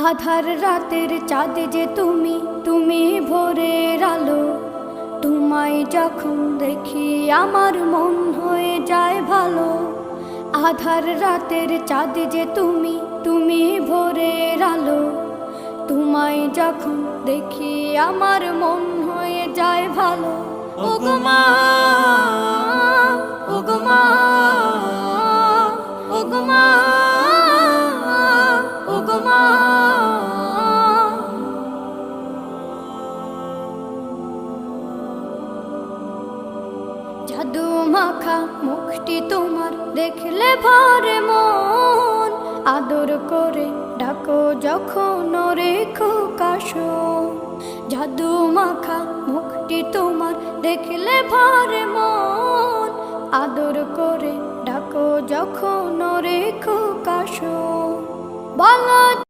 আধার রাতের চাঁদ যে তুমি, তুমি ভোরের আলো। তোমায় যখন দেখি আমার মন হয়ে যায় ভালো। আধার রাতের চাঁদ যে তুমি, তুমি ভোরের আলো। তোমায় যখন দেখি আমার মন হয়ে যায় ভালো। ওগো মা, ওগো মা, ওগো মা, ওগো মা। জাদু মাখা মুখটি তোমার দেখলে ভরে মন। আদর করে ডাকো যখন রেখো কাশন। জাদু মাখা মুখটি তোমার দেখলে ভরে মন। আদর করে ডাকো যখন রেখো কাশন। বলো